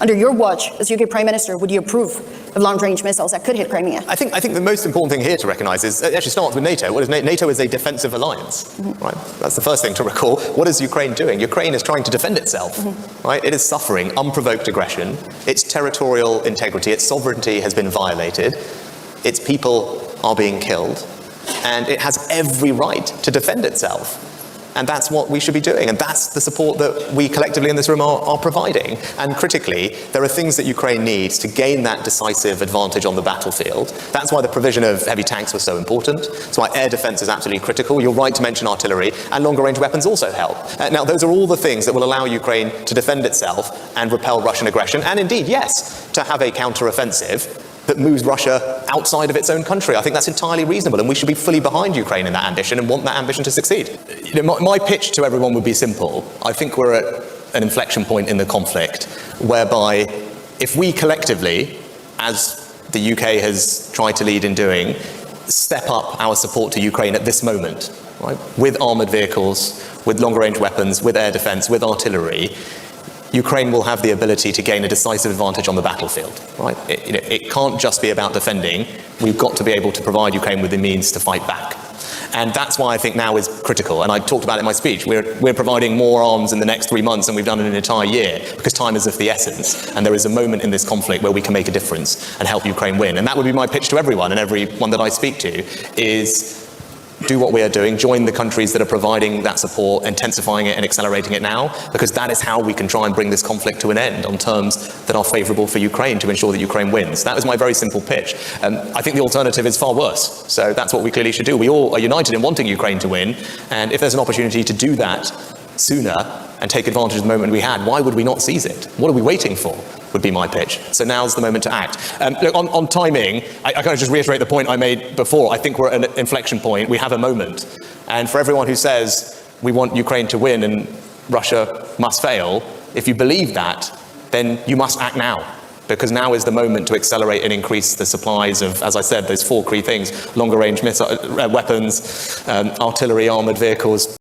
Under your watch, as UK Prime Minister, would you approve of long-range missiles that could hit Crimea? I think the most important thing here to recognise is, it actually starts with NATO. What is NATO is a defensive alliance, right? That's the first thing to recall. What is Ukraine doing? Ukraine is trying to defend itself, right? It is suffering unprovoked aggression. Its territorial integrity, its sovereignty has been violated. Its people are being killed. And it has every right to defend itself. And that's what we should be doing. And that's the support that we collectively in this room are providing. And critically, there are things that Ukraine needs to gain that decisive advantage on the battlefield. That's why the provision of heavy tanks was so important. That's why air defense is absolutely critical. You're right to mention artillery, and longer range weapons also help. Now, those are all the things that will allow Ukraine to defend itself and repel Russian aggression. And indeed, yes, to have a counter-offensive that moves Russia outside of its own country. I think that's entirely reasonable, and we should be fully behind Ukraine in that ambition and want that ambition to succeed. You know, my pitch to everyone would be simple. I think we're at an inflection point in the conflict whereby if we collectively, as the UK has tried to lead in doing, step up our support to Ukraine at this moment, right, with armoured vehicles, with longer-range weapons, with air defence, with artillery, Ukraine will have the ability to gain a decisive advantage on the battlefield, right? It can't just be about defending. We've got to be able to provide Ukraine with the means to fight back. And that's why I think now is critical. And I talked about it in my speech. We're providing more arms in the next 3 months than we've done in an entire year, because time is of the essence. And there is a moment in this conflict where we can make a difference and help Ukraine win. And that would be my pitch to everyone, and everyone that I speak to, is do what we are doing, join the countries that are providing that support, intensifying it and accelerating it now, because that is how we can try and bring this conflict to an end on terms that are favourable for Ukraine to ensure that Ukraine wins. That was my very simple pitch. I think the alternative is far worse. So that's what we clearly should do. We all are united in wanting Ukraine to win, and if there's an opportunity to do that sooner and take advantage of the moment we had, why would we not seize it? What are we waiting for, would be my pitch. So now's the moment to act. Look, on timing, I kind of just reiterate the point I made before. I think we're at an inflection point. We have a moment. And for everyone who says we want Ukraine to win and Russia must fail, if you believe that, then you must act now. Because now is the moment to accelerate and increase the supplies of, as I said, those 4 key things: longer range weapons, artillery, armoured vehicles.